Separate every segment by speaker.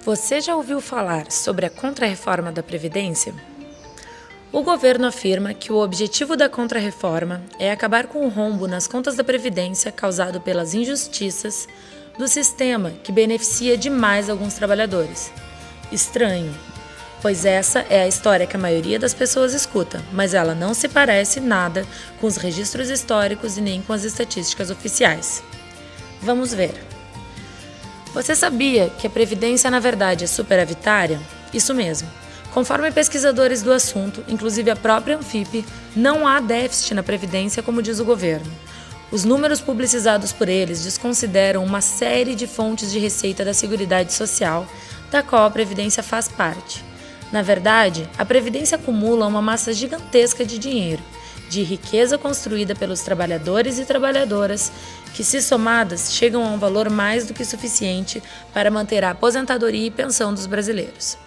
Speaker 1: Você já ouviu falar sobre a Contra-Reforma da Previdência? O governo afirma que o objetivo da Contra-Reforma é acabar com o rombo nas contas da Previdência causado pelas injustiças do sistema que beneficia demais alguns trabalhadores. Estranho, pois essa é a história que a maioria das pessoas escuta, mas ela não se parece nada com os registros históricos e nem com as estatísticas oficiais. Vamos ver. Você sabia que a Previdência, na verdade, é superavitária? Isso mesmo. Conforme pesquisadores do assunto, inclusive a própria Anfip, não há déficit na Previdência, como diz o governo. Os números publicizados por eles desconsideram uma série de fontes de receita da Seguridade Social, da qual a Previdência faz parte. Na verdade, a Previdência acumula uma massa gigantesca de dinheiro, de riqueza construída pelos trabalhadores e trabalhadoras, que, se somadas, chegam a um valor mais do que suficiente para manter a aposentadoria e pensão dos brasileiros.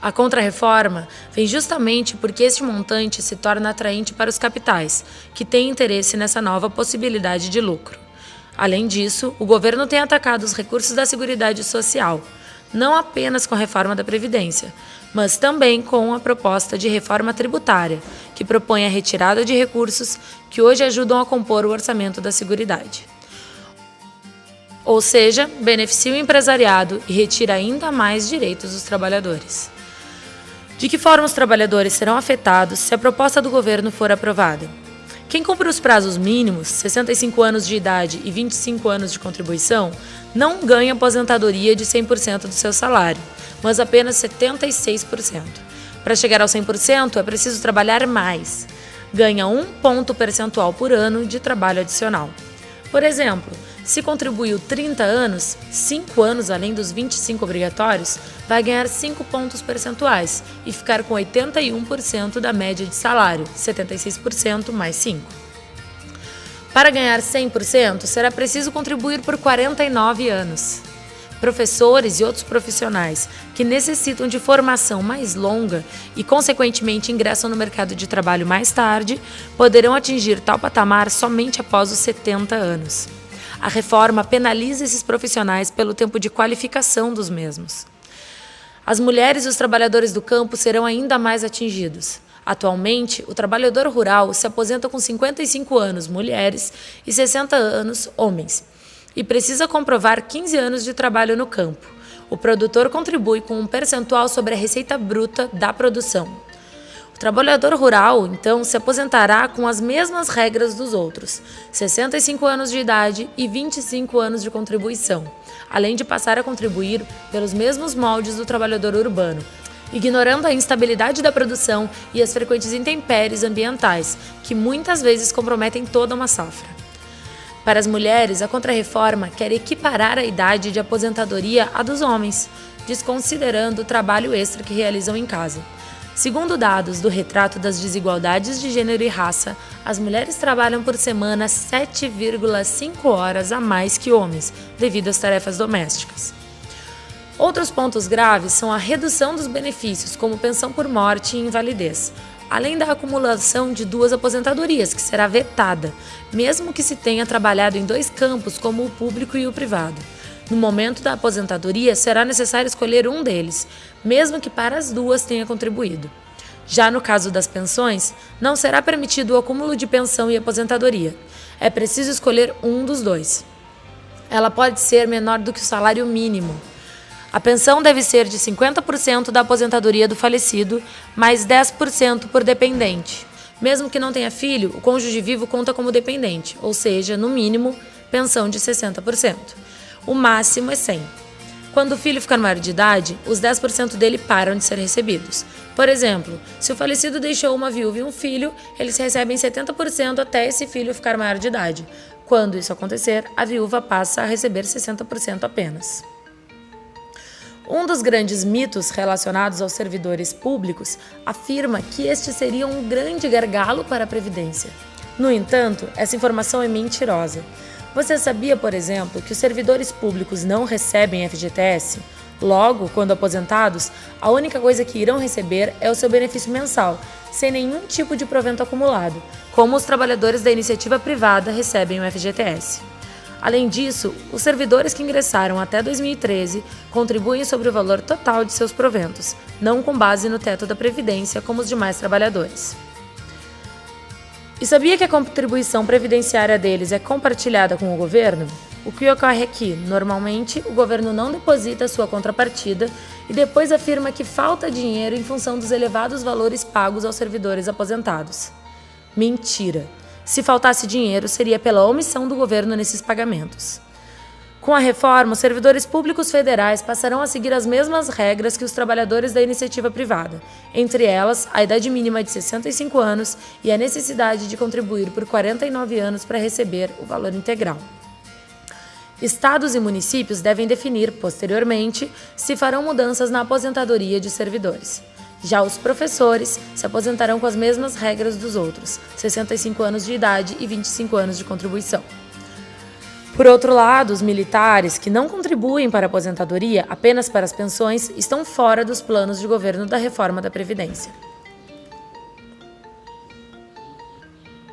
Speaker 1: A Contra-Reforma vem justamente porque este montante se torna atraente para os capitais, que têm interesse nessa nova possibilidade de lucro. Além disso, o governo tem atacado os recursos da Seguridade Social, não apenas com a reforma da Previdência, mas também com a proposta de reforma tributária, que propõe a retirada de recursos que hoje ajudam a compor o orçamento da Seguridade. Ou seja, beneficia o empresariado e retira ainda mais direitos dos trabalhadores. De que forma os trabalhadores serão afetados se a proposta do governo for aprovada? Quem cumpre os prazos mínimos, 65 anos de idade e 25 anos de contribuição, não ganha aposentadoria de 100% do seu salário, mas apenas 76%. Para chegar aos 100%, é preciso trabalhar mais. Ganha 1 ponto percentual por ano de trabalho adicional. Por exemplo, se contribuiu 30 anos, 5 anos além dos 25 obrigatórios, vai ganhar 5 pontos percentuais e ficar com 81% da média de salário, 76% mais 5. Para ganhar 100%, será preciso contribuir por 49 anos. Professores e outros profissionais que necessitam de formação mais longa e, consequentemente, ingressam no mercado de trabalho mais tarde, poderão atingir tal patamar somente após os 70 anos. A reforma penaliza esses profissionais pelo tempo de qualificação dos mesmos. As mulheres e os trabalhadores do campo serão ainda mais atingidos. Atualmente, o trabalhador rural se aposenta com 55 anos, mulheres, e 60 anos, homens, e precisa comprovar 15 anos de trabalho no campo. O produtor contribui com um percentual sobre a receita bruta da produção. O trabalhador rural, então, se aposentará com as mesmas regras dos outros, 65 anos de idade e 25 anos de contribuição, além de passar a contribuir pelos mesmos moldes do trabalhador urbano, ignorando a instabilidade da produção e as frequentes intempéries ambientais, que muitas vezes comprometem toda uma safra. Para as mulheres, a Contra-Reforma quer equiparar a idade de aposentadoria à dos homens, desconsiderando o trabalho extra que realizam em casa. Segundo dados do Retrato das Desigualdades de Gênero e Raça, as mulheres trabalham por semana 7,5 horas a mais que homens, devido às tarefas domésticas. Outros pontos graves são a redução dos benefícios, como pensão por morte e invalidez, além da acumulação de 2 aposentadorias, que será vetada, mesmo que se tenha trabalhado em 2 campos, como o público e o privado. No momento da aposentadoria, será necessário escolher um deles, mesmo que para as 2 tenha contribuído. Já no caso das pensões, não será permitido o acúmulo de pensão e aposentadoria. É preciso escolher um dos 2. Ela pode ser menor do que o salário mínimo. A pensão deve ser de 50% da aposentadoria do falecido, mais 10% por dependente. Mesmo que não tenha filho, o cônjuge vivo conta como dependente, ou seja, no mínimo, pensão de 60%. O máximo é 100%. Quando o filho ficar maior de idade, os 10% dele param de ser recebidos. Por exemplo, se o falecido deixou uma viúva e um filho, eles recebem 70% até esse filho ficar maior de idade. Quando isso acontecer, a viúva passa a receber 60% apenas. Um dos grandes mitos relacionados aos servidores públicos afirma que este seria um grande gargalo para a Previdência. No entanto, essa informação é mentirosa. Você sabia, por exemplo, que os servidores públicos não recebem FGTS? Logo, quando aposentados, a única coisa que irão receber é o seu benefício mensal, sem nenhum tipo de provento acumulado, como os trabalhadores da iniciativa privada recebem o FGTS. Além disso, os servidores que ingressaram até 2013 contribuem sobre o valor total de seus proventos, não com base no teto da Previdência como os demais trabalhadores. E sabia que a contribuição previdenciária deles é compartilhada com o governo? O que ocorre é que, normalmente, o governo não deposita sua contrapartida e depois afirma que falta dinheiro em função dos elevados valores pagos aos servidores aposentados. Mentira! Se faltasse dinheiro, seria pela omissão do governo nesses pagamentos. Com a reforma, os servidores públicos federais passarão a seguir as mesmas regras que os trabalhadores da iniciativa privada, entre elas a idade mínima de 65 anos e a necessidade de contribuir por 49 anos para receber o valor integral. Estados e municípios devem definir, posteriormente, se farão mudanças na aposentadoria de servidores. Já os professores se aposentarão com as mesmas regras dos outros, 65 anos de idade e 25 anos de contribuição. Por outro lado, os militares, que não contribuem para a aposentadoria, apenas para as pensões, estão fora dos planos de governo da reforma da Previdência.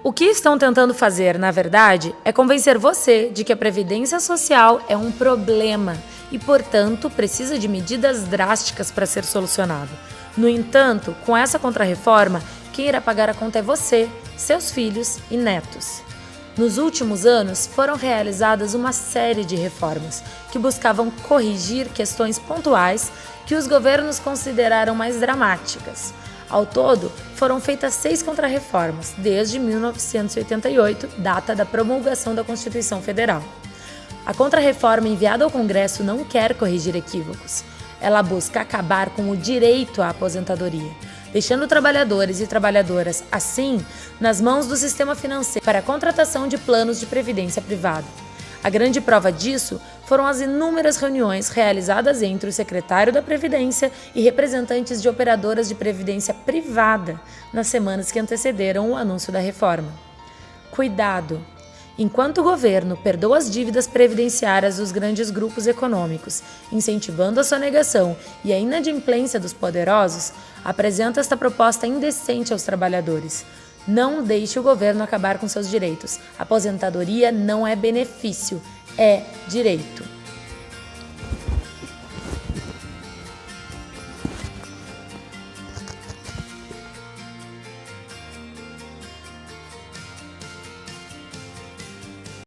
Speaker 1: O que estão tentando fazer, na verdade, é convencer você de que a Previdência Social é um problema e, portanto, precisa de medidas drásticas para ser solucionado. No entanto, com essa contrarreforma, quem irá pagar a conta é você, seus filhos e netos. Nos últimos anos, foram realizadas uma série de reformas que buscavam corrigir questões pontuais que os governos consideraram mais dramáticas. Ao todo, foram feitas 6 contrarreformas, desde 1988, data da promulgação da Constituição Federal. A contrarreforma enviada ao Congresso não quer corrigir equívocos. Ela busca acabar com o direito à aposentadoria, deixando trabalhadores e trabalhadoras, assim, nas mãos do sistema financeiro para a contratação de planos de previdência privada. A grande prova disso foram as inúmeras reuniões realizadas entre o secretário da Previdência e representantes de operadoras de previdência privada nas semanas que antecederam o anúncio da reforma. Cuidado! Enquanto o governo perdoa as dívidas previdenciárias dos grandes grupos econômicos, incentivando a sonegação e a inadimplência dos poderosos, apresenta esta proposta indecente aos trabalhadores. Não deixe o governo acabar com seus direitos. Aposentadoria não é benefício, é direito.